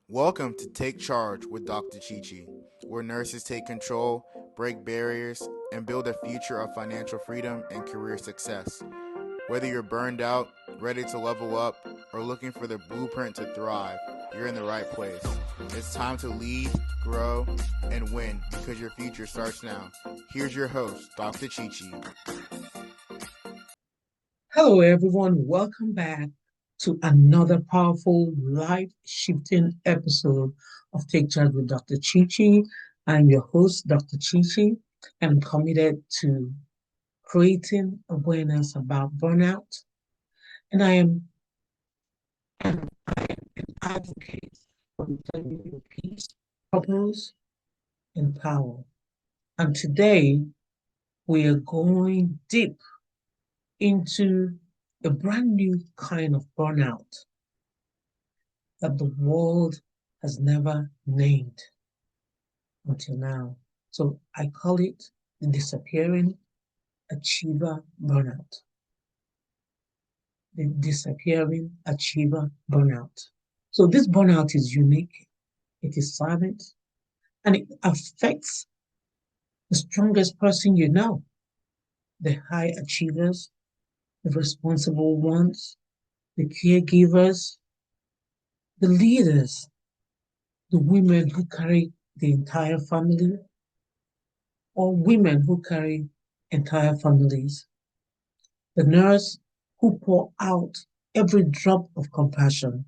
Welcome to Take Charge with Dr. Chichi, where nurses take control, break barriers, and build a future of financial freedom and career success. Whether you're burned out, ready to level up, or looking for the blueprint to thrive, you're in the right place. It's time to lead, grow, and win because your future starts now. Here's your host, Dr. Chichi. Hello, everyone. Welcome back to another powerful, life-shifting episode of Take Charge with Dr. Chichi. I'm your host, Dr. Chichi, and I'm committed to creating awareness about burnout. And I am an advocate for returning peace, purpose, and power. And today we are going deep into a brand new kind of burnout that the world has never named until now. So I call it the Disappearing Achiever Burnout. The Disappearing Achiever Burnout. So this burnout is unique, it is silent, and it affects the strongest person you know, the high achievers, the responsible ones, the caregivers, the leaders, the women who carry the entire family, or women who carry entire families, the nurse who pour out every drop of compassion,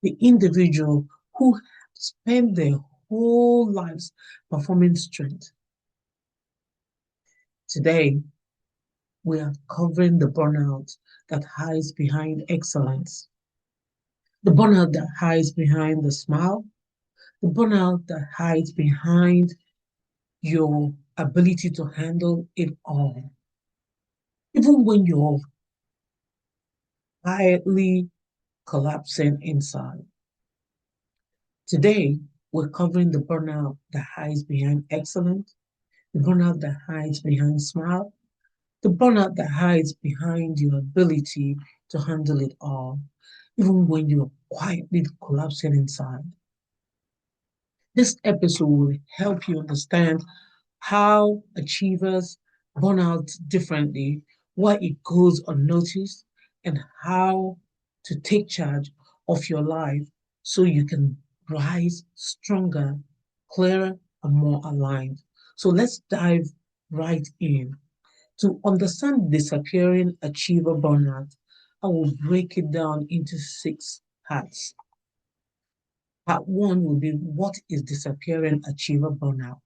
the individual who spend their whole lives performing strength. Today, we are covering the burnout that hides behind excellence, the burnout that hides behind the smile, the burnout that hides behind your ability to handle it all. Even when you're quietly collapsing inside. Today, we're covering the burnout that hides behind excellence, the burnout that hides behind smile, the burnout that hides behind your ability to handle it all, even when you're quietly collapsing inside. This episode will help you understand how achievers burn out differently, why it goes unnoticed, and how to take charge of your life so you can rise stronger, clearer, and more aligned. So let's dive right in. To understand disappearing achiever burnout, I will break it down into six parts. Part one will be what is disappearing achiever burnout.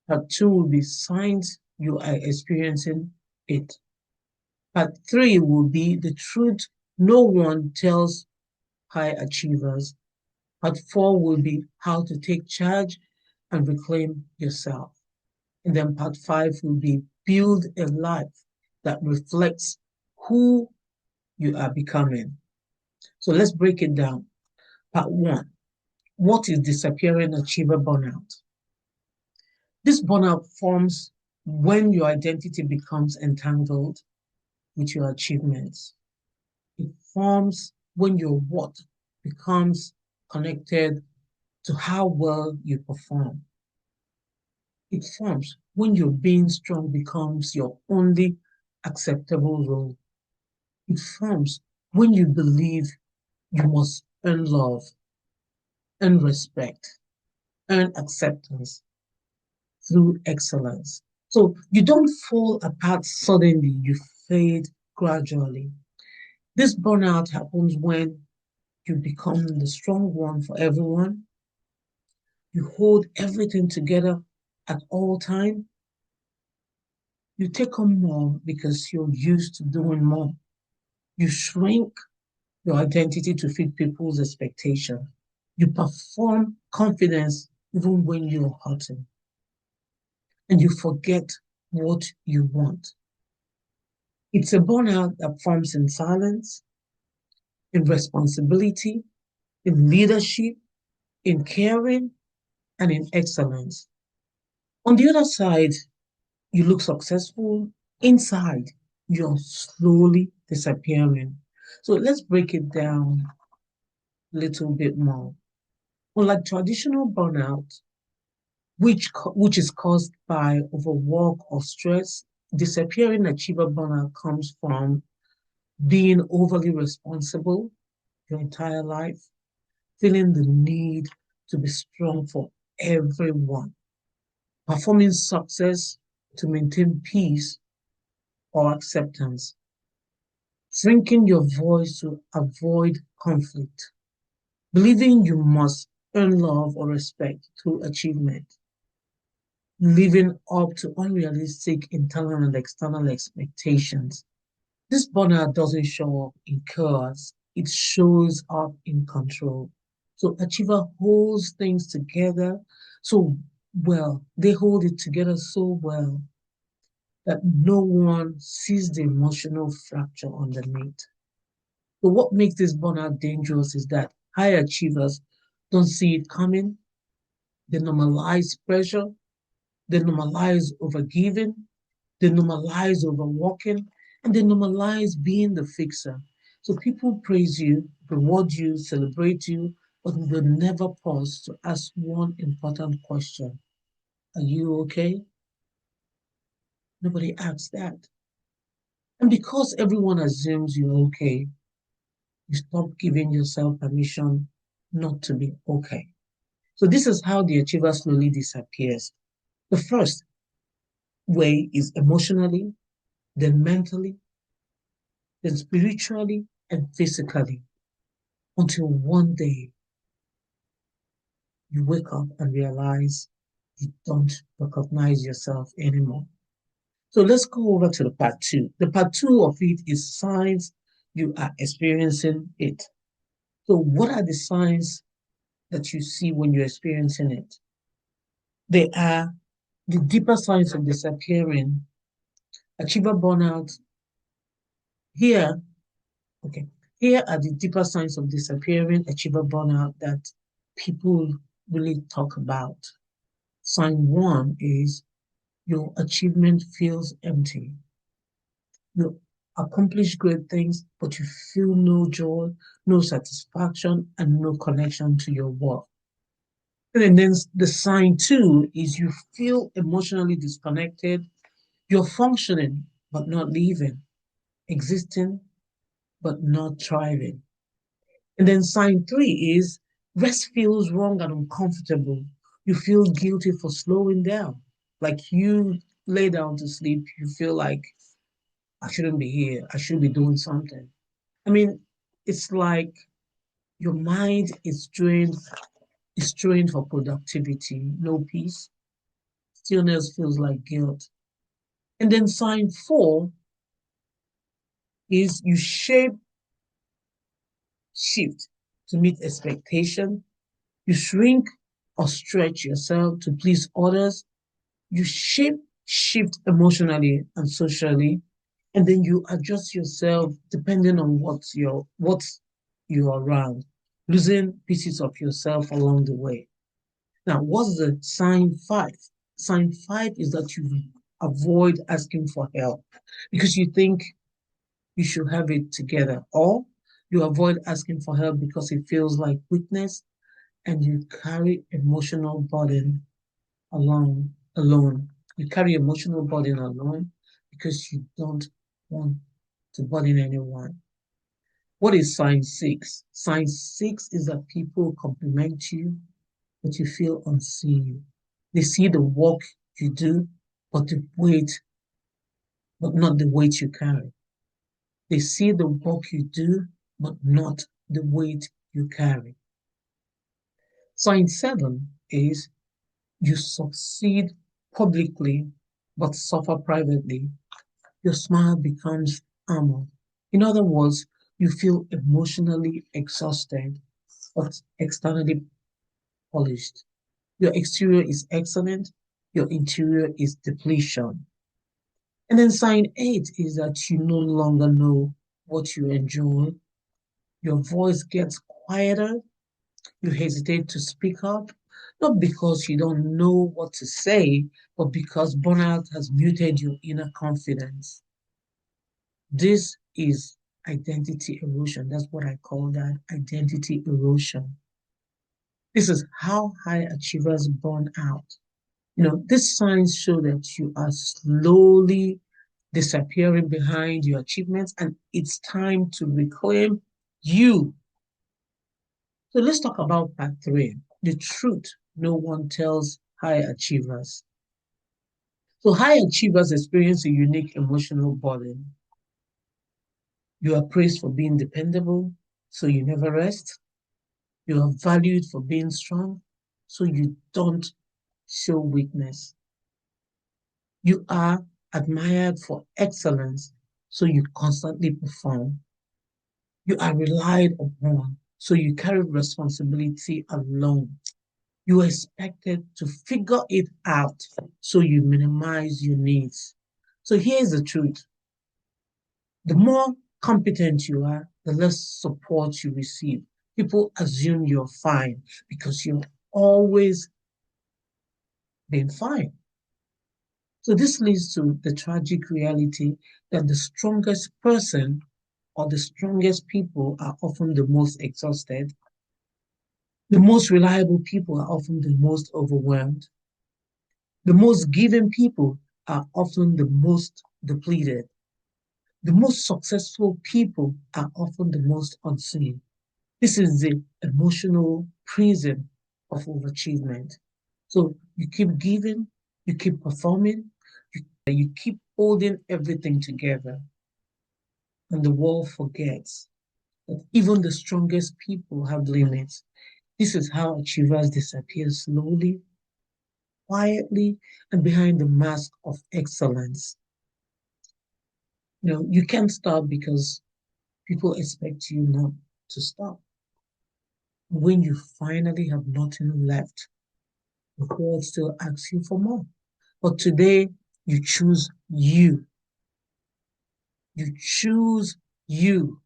Part two will be signs you are experiencing it. Part three will be the truth no one tells high achievers. Part four will be how to take charge and reclaim yourself. And then part five will be build a life that reflects who you are becoming. So let's break it down. Part one, what is disappearing achiever burnout? This burnout forms when your identity becomes entangled with your achievements. It forms when your what becomes connected to how well you perform. It forms when your being strong becomes your only acceptable role. It forms when you believe you must earn love, earn respect, earn acceptance through excellence. So you don't fall apart suddenly, you fade gradually. This burnout happens when you become the strong one for everyone. You hold everything together at all time. You take on more because you're used to doing more. You shrink your identity to fit people's expectation. You perform confidence even when you're hurting. And you forget what you want. It's a burnout that forms in silence, in responsibility, in leadership, in caring, and in excellence. On the other side, you look successful. Inside, you're slowly disappearing. So let's break it down a little bit more. Unlike traditional burnout, which is caused by overwork or stress, disappearing achiever burnout comes from being overly responsible your entire life, feeling the need to be strong for everyone, performing success to maintain peace or acceptance, shrinking your voice to avoid conflict, believing you must earn love or respect through achievement, living up to unrealistic internal and external expectations. This burnout doesn't show up in chaos, it shows up in control. So Achiever holds things together so well. They hold it together so well that no one sees the emotional fracture underneath. So what makes this burnout dangerous is that high achievers don't see it coming. They normalize pressure. They normalize overgiving. They normalize overworking. And they normalize being the fixer. So people praise you, reward you, celebrate you, but they never pause to ask one important question. Are you okay? Nobody asks that. And because everyone assumes you're okay, you stop giving yourself permission not to be okay. So this is how the achiever slowly disappears. The first way is emotionally, then mentally, then spiritually, and physically, until one day you wake up and realize you don't recognize yourself anymore. So let's go over to the part two. The part two of it is signs you are experiencing it. So, what are the signs that you see when you're experiencing it? They are the deeper signs of disappearing, achiever burnout. Here, okay, here are the deeper signs of disappearing achiever burnout that people really talk about. Sign one is your achievement feels empty. You accomplish great things, but you feel no joy, no satisfaction, and no connection to your work. And then the sign two is you feel emotionally disconnected. You're functioning, but not living, existing, but not thriving. And then sign three is rest feels wrong and uncomfortable. You feel guilty for slowing down. Like you lay down to sleep, you feel like I shouldn't be here. I should be doing something. I mean, it's like your mind is trained for productivity, no peace. Stillness feels like guilt. And then sign four is you shift to meet expectation. You shrink or stretch yourself to please others. You shift emotionally and socially, and then you adjust yourself depending on what you're around, losing pieces of yourself along the way. Now, what's the sign five? Sign five is that you avoid asking for help because you think you should have it together, or you avoid asking for help because it feels like weakness and you carry emotional burden alone. You carry emotional burden alone because you don't want to burden anyone. What is sign six? Sign six is that people compliment you, but you feel unseen. They see the work you do, but the weight, but not the weight you carry. They see the work you do, but not the weight you carry. Sign seven is you succeed publicly but suffer privately. Your smile becomes armor. In other words, you feel emotionally exhausted but externally polished. Your exterior is excellent, your interior is depletion. And then sign eight is that you no longer know what you enjoy. Your voice gets quieter. You hesitate to speak up, not because you don't know what to say, but because burnout has muted your inner confidence. This is identity erosion. That's what I call that, identity erosion. This is how high achievers burn out. These signs show that you are slowly disappearing behind your achievements, and it's time to reclaim you. So let's talk about part three, the truth no one tells high achievers. So high achievers experience a unique emotional burden. You are praised for being dependable, so you never rest. You are valued for being strong, so you don't show weakness. You are admired for excellence, so you constantly perform. You are relied upon, so you carry responsibility alone. You are expected to figure it out, so you minimize your needs. So here's the truth. The more competent you are, the less support you receive. People assume you're fine because you've always been fine. So this leads to the tragic reality that the strongest person or the strongest people are often the most exhausted. The most reliable people are often the most overwhelmed. The most giving people are often the most depleted. The most successful people are often the most unseen. This is the emotional prison of overachievement. So you keep giving, you keep performing, you keep holding everything together, and the world forgets that even the strongest people have limits. This is how achievers disappear slowly, quietly, and behind the mask of excellence. You can't stop because people expect you not to stop. When you finally have nothing left, the world still asks you for more. But today, you choose you. You choose you.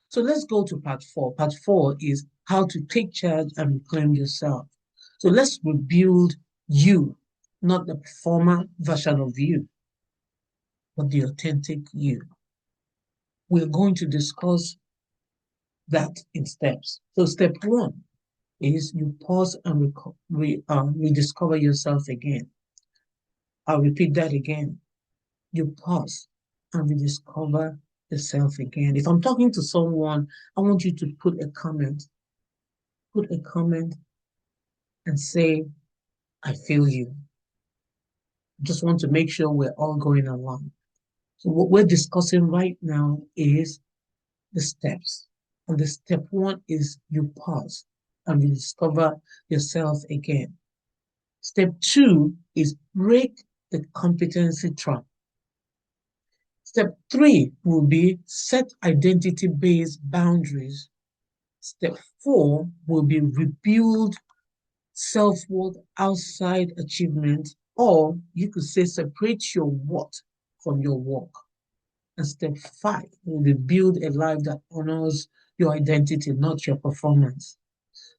So let's go to part four. Part four is how to take charge and reclaim yourself. So let's rebuild you, not the former version of you, but the authentic you. We're going to discuss that in steps. So step one is you pause and rediscover yourself again. I'll repeat that again. You pause and rediscover yourself again. If I'm talking to someone, I want you to put a comment and say, I feel you. Just want to make sure we're all going along. So what we're discussing right now is the steps. And the step one is you pause and rediscover yourself again. Step two is break the competency trap. Step three will be set identity-based boundaries. Step four will be rebuild self-worth outside achievement, or you could say separate your what from your work. And step five will be build a life that honors your identity, not your performance.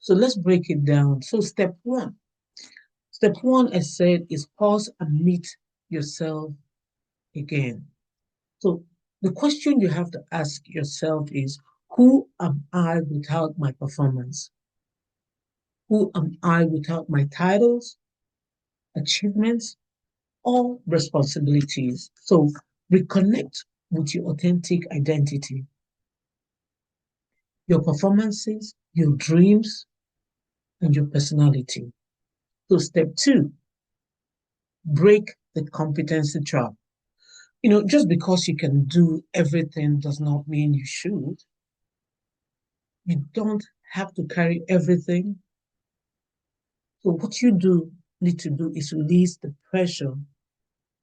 So let's break it down. So step one, I said, is pause and meet yourself again. So the question you have to ask yourself is, who am I without my performance? Who am I without my titles, achievements, or responsibilities? So reconnect with your authentic identity, your performances, your dreams, and your personality. So step two, break the competency trap. Just because you can do everything does not mean you should. You don't have to carry everything. So what you need to do is release the pressure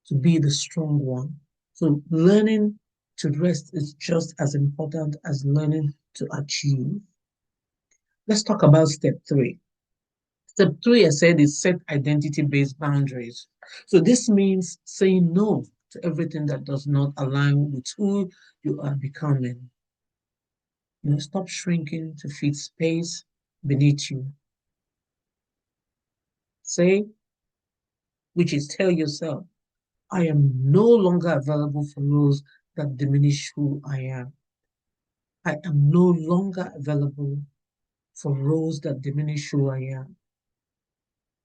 to be the strong one. So learning to rest is just as important as learning to achieve. Let's talk about step three. Step three, I said, is set identity-based boundaries. So this means saying no to everything that does not align with who you are becoming. Stop shrinking to fit space beneath you. Say, which is tell yourself, I am no longer available for roles that diminish who I am. I am no longer available for roles that diminish who I am.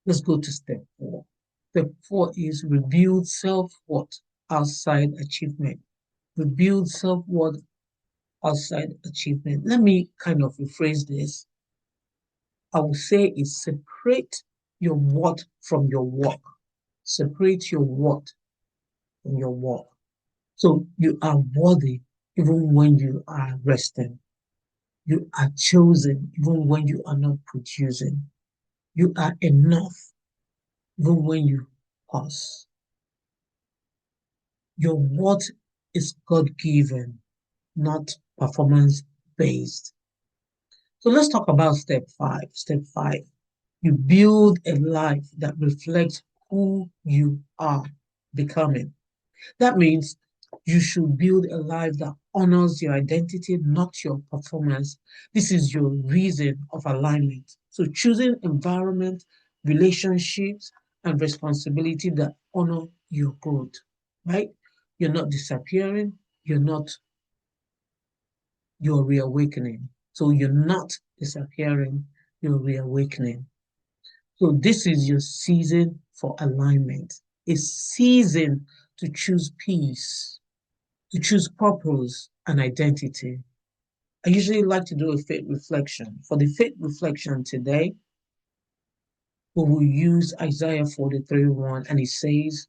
Let's go to step 4. Step 4 is rebuild self-worth outside achievement. Rebuild self-worth outside achievement. Let me kind of rephrase this. I will say is separate your worth from your work. Separate your worth from your work. So you are worthy even when you are resting. You are chosen even when you are not producing. You are enough even when you pause. Your worth is God-given, not performance-based. So let's talk about step 5. Step 5, you build a life that reflects who you are becoming. That means you should build a life that honors your identity, not your performance. This is your reason of alignment. So choosing environment, relationships, and responsibility that honor your growth, right? You're not disappearing, you're reawakening. So you're not disappearing, you're reawakening. So this is your season for alignment, a season to choose peace, to choose purpose and identity. I usually like to do a faith reflection. For the faith reflection today, we will use Isaiah 43:1, and it says,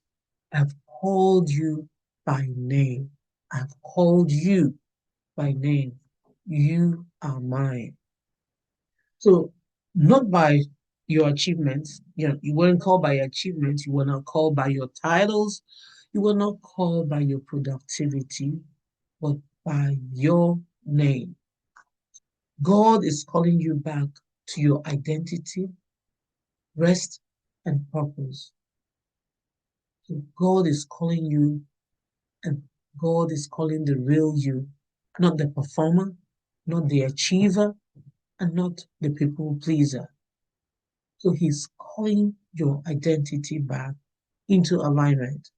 I've called you by name. I've called you by name. You are mine. So not by your achievements. You weren't called by your achievements. You were not called by your titles. You were not called by your productivity, but by your name. God is calling you back to your identity, rest, and purpose. So God is calling you, and God is calling the real you, not the performer, not the achiever, and not the people pleaser. So He's calling your identity back into alignment.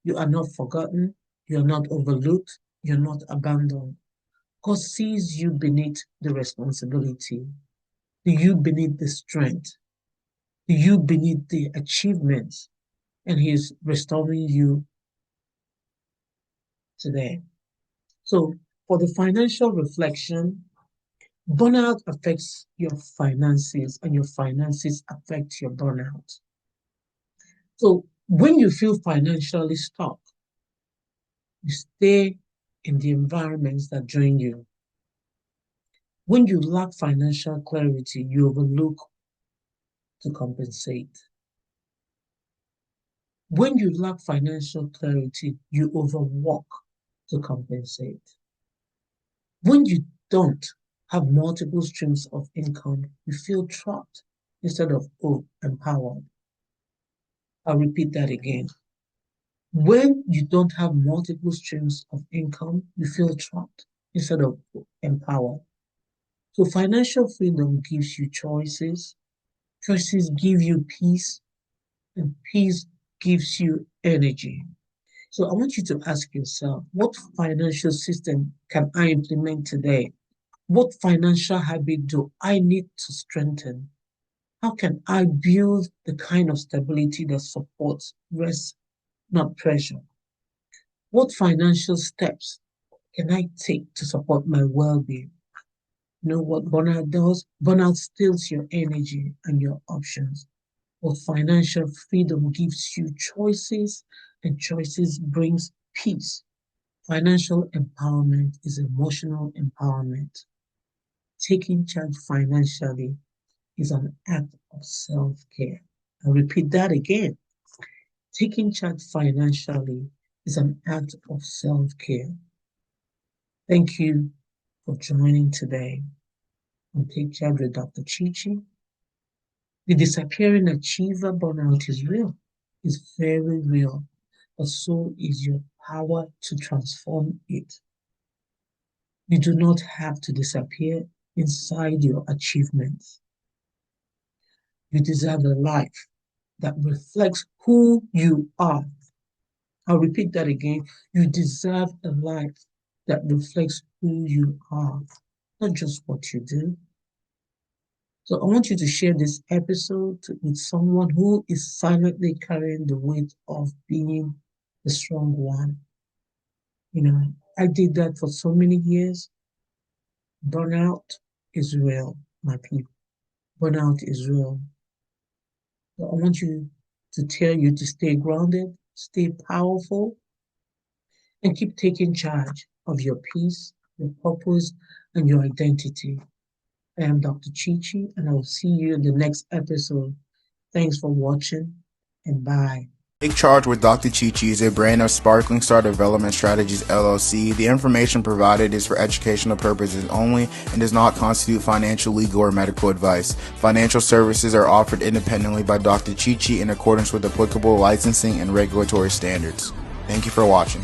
You are not forgotten, you're not overlooked, you're not abandoned. God sees you beneath the responsibility, you beneath the strength, you beneath the achievements, and He's restoring you today. So, for the financial reflection, burnout affects your finances, and your finances affect your burnout. So, when you feel financially stuck, you stay in the environments that drain you. When you lack financial clarity, you overlook to compensate. When you lack financial clarity, you overwork to compensate. When you don't have multiple streams of income, you feel trapped instead of empowered. I'll repeat that again. When you don't have multiple streams of income, you feel trapped instead of empowered. So financial freedom gives you choices. Choices give you peace, and peace gives you energy. So I want you to ask yourself, what financial system can I implement today? What financial habit do I need to strengthen? How can I build the kind of stability that supports rest, not pressure? What financial steps can I take to support my well-being? You know what burnout does? Burnout steals your energy and your options. But financial freedom gives you choices, and choices brings peace. Financial empowerment is emotional empowerment. Taking charge financially is an act of self-care. I'll repeat that again. Taking charge financially is an act of self-care. Thank you for joining today on Take Charge with Dr. Chichi. The disappearing achiever burnout is real. It's very real. But so is your power to transform it. You do not have to disappear inside your achievements. You deserve a life that reflects who you are. I'll repeat that again. You deserve a life that reflects who you are, not just what you do. So I want you to share this episode with someone who is silently carrying the weight of being the strong one. I did that for so many years. Burnout is real, my people. Burnout is real. So I want to tell you to stay grounded, stay powerful, and keep taking charge of your peace, your purpose, and your identity. I am Dr. Chichi, and I will see you in the next episode. Thanks for watching, and bye. Take Charge with Dr. Chichi is a brand of Sparkling Star Development Strategies LLC. The information provided is for educational purposes only and does not constitute financial, legal, or medical advice. Financial services are offered independently by Dr. Chichi in accordance with applicable licensing and regulatory standards. Thank you for watching.